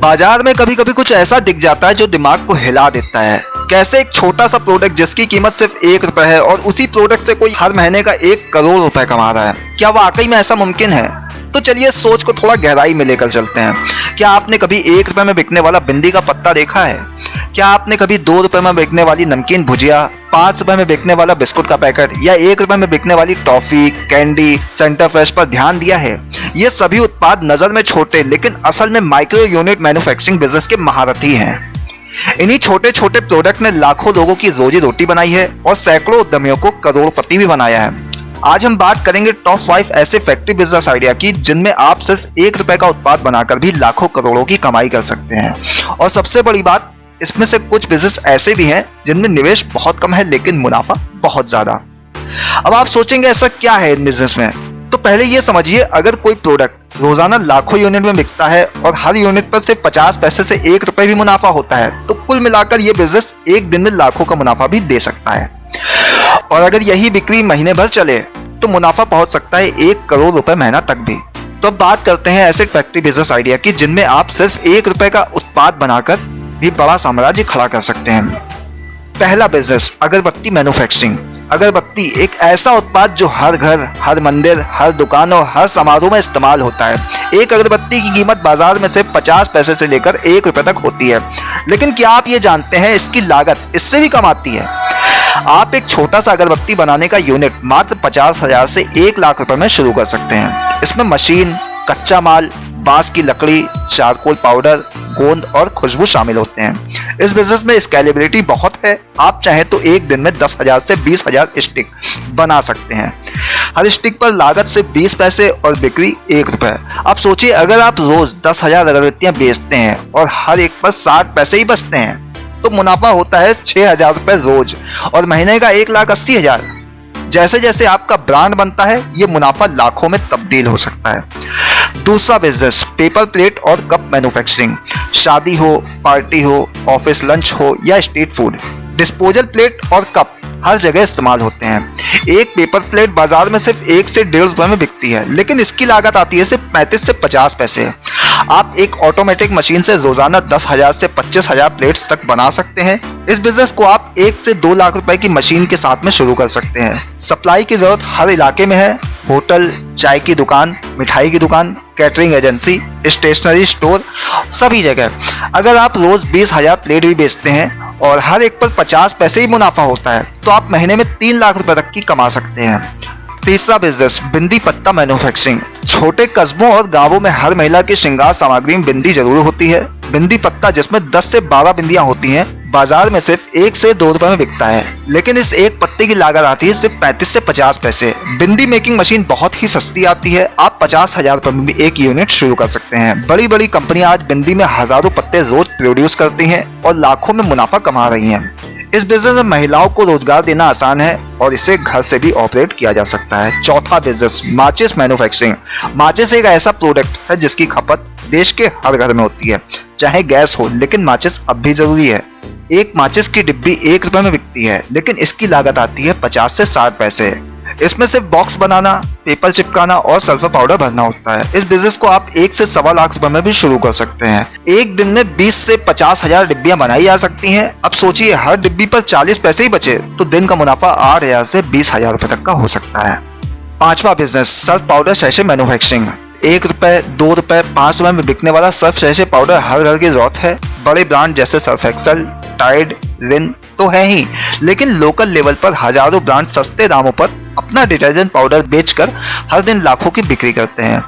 बाजार में कभी कभी कुछ ऐसा दिख जाता है जो दिमाग को हिला देता है। कैसे एक छोटा सा प्रोडक्ट जिसकी कीमत सिर्फ 1 रुपए है और उसी प्रोडक्ट से कोई हर महीने का 1 करोड़ रुपए कमा रहा है। क्या वाकई में ऐसा मुमकिन है? तो चलिए सोच को थोड़ा गहराई में लेकर चलते हैं। क्या आपने कभी 1 रुपए में बिकने वाला बिंदी का पत्ता देखा है? क्या आपने कभी 2 रुपए में बिकने वाली नमकीन भुजिया, 5 रुपए में बिकने वाला बिस्कुट का पैकेट या 1 रुपए में बिकने वाली टॉफी, कैंडी, सेंटर फ्रेश पर ध्यान दिया है? ये सभी उत्पाद नजर में छोटे लेकिन असल में माइक्रो यूनिट मैन्युफैक्चरिंग बिजनेस के महारथी हैं। इन्हीं छोटे छोटे प्रोडक्ट ने लाखों लोगों की रोजी रोटी बनाई है और सैकड़ों उद्यमियों को करोड़पति भी बनाया है। आज हम बात करेंगे टॉप 5 ऐसे फैक्ट्री बिजनेस आइडिया की जिनमें आप सिर्फ 1 रुपए का उत्पाद बनाकर भी लाखों करोड़ों की कमाई कर सकते हैं। और सबसे बड़ी बात, इसमें से कुछ बिजनेस ऐसे भी हैं जिनमें निवेश बहुत कम है लेकिन मुनाफा बहुत ज्यादा। अब आप सोचेंगे ऐसा क्या है इन बिजनेस में? तो पहले ये समझिए, अगर कोई प्रोडक्ट रोजाना लाखों यूनिट में बिकता है और हर यूनिट पर सिर्फ 50 पैसे से 1 रुपए भी मुनाफा होता है तो कुल मिलाकर ये बिजनेस एक दिन में लाखों का मुनाफा भी दे सकता है। और अगर यही बिक्री महीने भर चले तो मुनाफा पहुंच सकता है 1 करोड़ रुपए महीना तक भी। तो अब बात करते हैं ऐसे फैक्ट्री बिजनेस आइडिया की जिनमें आप सिर्फ 1 रुपए का उत्पाद बनाकर भी बड़ा साम्राज्य खड़ा कर सकते हैं। पहला बिजनेस, अगरबत्ती मैन्युफैक्चरिंग। अगरबत्ती एक ऐसा उत्पाद जो हर घर, हर मंदिर, हर दुकान और हर समारोह में इस्तेमाल होता है। एक अगरबत्ती की कीमत बाजार में से 50 पैसे से लेकर 1 रुपए तक होती है। लेकिन क्या आप ये जानते हैं इसकी लागत इससे भी कम आती है? आप एक छोटा सा अगरबत्ती बनाने का यूनिट मात्र 50,000 से 1 लाख रुपए में शुरू कर सकते हैं। इसमें मशीन, कच्चा माल, बांस की लकड़ी, चारकोल पाउडर, गोंद और खुशबू शामिल होते हैं। इस बिजनेस में स्केलेबिलिटी बहुत है। आप चाहें तो एक दिन में 10,000 से 20,000 स्टिक बना सकते हैं। हर स्टिक पर लागत से 20 पैसे और बिक्री 1 रुपए। आप सोचिए, अगर आप रोज 10,000 अगरबत्तियां बेचते हैं और हर एक पर 60 पैसे ही बचते हैं तो मुनाफा होता है 6,000 रुपए रोज और महीने का 1,80,000। जैसे जैसे आपका ब्रांड बनता है ये मुनाफा लाखों में तब्दील हो सकता है। दूसरा बिजनेस, पेपर प्लेट और कप मैन्युफैक्चरिंग। शादी हो, पार्टी हो, ऑफिस लंच हो या स्ट्रीट फूड, डिस्पोजल प्लेट और कप हर जगह इस्तेमाल होते हैं। एक पेपर प्लेट बाजार में सिर्फ 1 से 1.5 रुपए में बिकती है लेकिन इसकी लागत आती है सिर्फ 35 से 50 पैसे। आप एक ऑटोमेटिक मशीन से रोजाना 10,000 से 25,000 प्लेट्स तक बना सकते हैं। इस बिजनेस को आप 1 से 2 लाख रुपए की मशीन के साथ में शुरू कर सकते हैं। सप्लाई की जरूरत हर इलाके में है। होटल, चाय की दुकान, मिठाई की दुकान, कैटरिंग एजेंसी, स्टेशनरी स्टोर, सभी जगह। अगर आप रोज 20,000 प्लेट भी बेचते हैं और हर एक पर 50 पैसे ही मुनाफा होता है तो आप महीने में 3 लाख रुपए तक की कमा सकते हैं। तीसरा बिजनेस, बिंदी पत्ता मैन्युफैक्चरिंग। छोटे कस्बों और गांवों में हर महिला की श्रृंगार सामग्री में बिंदी जरूर होती है। बिंदी पत्ता जिसमें 10 से 12 बिंदियां होती हैं बाजार में सिर्फ 1 से 2 रुपए में बिकता है लेकिन इस एक पत्ते की लागत आती है सिर्फ 35 से 50 पैसे। बिंदी मेकिंग मशीन बहुत ही सस्ती आती है। आप 50,000 रुपए में भी एक यूनिट शुरू कर सकते हैं। बड़ी बड़ी कंपनियां आज बिंदी में हजारों पत्ते रोज प्रोड्यूस करती हैं और लाखों में मुनाफा कमा रही हैं। इस बिजनेस में महिलाओं को रोजगार देना आसान है और इसे घर से भी ऑपरेट किया जा सकता है। चौथा बिजनेस, माचिस मैन्युफैक्चरिंग। माचिस एक ऐसा प्रोडक्ट है जिसकी खपत देश के हर घर में होती है, चाहे गैस हो, लेकिन माचिस अब भी जरूरी है। एक माचिस की डिब्बी 1 रुपए में बिकती है लेकिन इसकी लागत आती है 50 से 60 पैसे। इसमें सिर्फ बॉक्स बनाना, पेपर चिपकाना और सल्फर पाउडर भरना होता है। इस बिजनेस को आप 1 से 1.25 लाख रुपए में भी शुरू कर सकते हैं। एक दिन में 20 से 50,000 डिब्बियां बनाई जा सकती हैं। अब सोचिए, हर डिब्बी पर 40 पैसे ही बचे तो दिन का मुनाफा 8,000 से 20,000 रुपए तक का हो सकता है। पांचवा business, Surf powder sachet manufacturing. 1 रुपए, 2 रुपए, 5 रुपए में बिकने वाला सर्फ सैशे पाउडर हर घर की जरूरत है। बड़े ब्रांड जैसे सर्फ एक्सेल, टाइड, रिन तो है ही, लेकिन लोकल लेवल पर हजारों ब्रांड सस्ते दामों पर अपना डिटर्जेंट पाउडर बेचकर हर दिन लाखों की बिक्री करते हैं।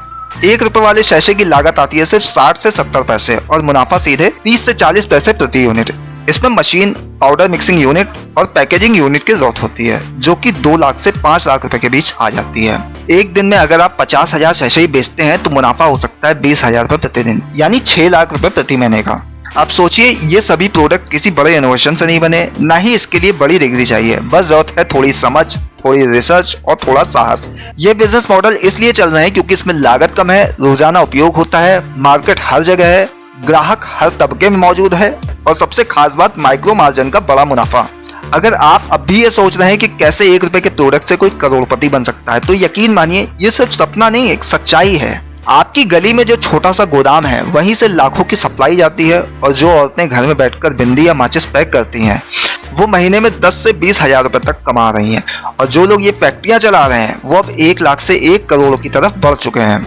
1 रुपए वाले शैशे की लागत आती है सिर्फ 60 से 70 पैसे और मुनाफा सीधे 30 से 40 पैसे प्रति यूनिट। इसमें मशीन, पाउडर मिक्सिंग यूनिट और पैकेजिंग यूनिट की जरूरत होती है जो कि 2 लाख से 5 लाख रुपए के बीच आ जाती है। एक दिन में अगर आप 50,000 शैशे ही बेचते हैं तो मुनाफा हो सकता है 20,000 रुपए प्रतिदिन, यानी 6 लाख रुपए प्रति महीने का। आप सोचिए, ये सभी प्रोडक्ट किसी बड़े इनोवेशन से नहीं बने, ना ही इसके लिए बड़ी डिग्री चाहिए। बस जरूरत है थोड़ी समझ, थोड़ी रिसर्च और थोड़ा साहस। ये बिजनेस मॉडल इसलिए चल रहे हैं क्योंकि इसमें लागत कम है, रोजाना उपयोग होता है, मार्केट हर जगह है, ग्राहक हर तबके में मौजूद है और सबसे खास बात, माइक्रो मार्जिन का बड़ा मुनाफा। अगर आप अब भी ये सोच रहे हैं कि कैसे 1 रुपए के प्रोडक्ट से कोई करोड़पति बन सकता है तो यकीन मानिए ये सिर्फ सपना नहीं, एक सच्चाई है। आपकी गली में जो छोटा सा गोदाम है वहीं से लाखों की सप्लाई जाती है और जो औरतें घर में बैठकर बिंदी या माचिस पैक करती हैं वो महीने में 10 से 20 हजार रुपए तक कमा रही हैं और जो लोग ये फैक्ट्रियां चला रहे हैं वो अब 1 लाख से 1 करोड़ की तरफ बढ़ चुके हैं।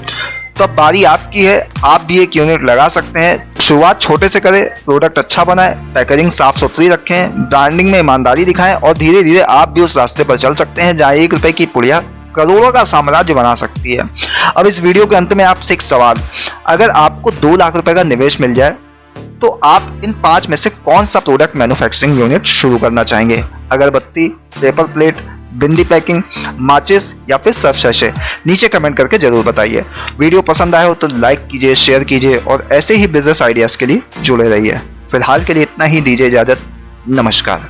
तो अब बारी आपकी है, आप भी एक यूनिट लगा सकते हैं। शुरुआत छोटे से करें, प्रोडक्ट अच्छा बनाएं, पैकेजिंग साफ सुथरी रखें, ब्रांडिंग में ईमानदारी दिखाएं और धीरे धीरे आप भी उस रास्ते पर चल सकते हैं जहां 1 रुपए की पुड़िया करोड़ों का साम्राज्य बना सकती है। अब इस वीडियो के अंत में आपसे एक सवाल, अगर आपको 2 लाख रुपए का निवेश मिल जाए तो आप इन 5 में से कौन सा प्रोडक्ट मैन्युफैक्चरिंग यूनिट शुरू करना चाहेंगे? अगरबत्ती, पेपर प्लेट, बिंदी पैकिंग, माचिस या फिर सर्फ सैशे? नीचे कमेंट करके जरूर बताइए। वीडियो पसंद आए हो तो लाइक कीजिए, शेयर कीजिए और ऐसे ही बिजनेस आइडियाज के लिए जुड़े रहिए। फिलहाल के लिए इतना ही, दीजिए इजाजत। नमस्कार।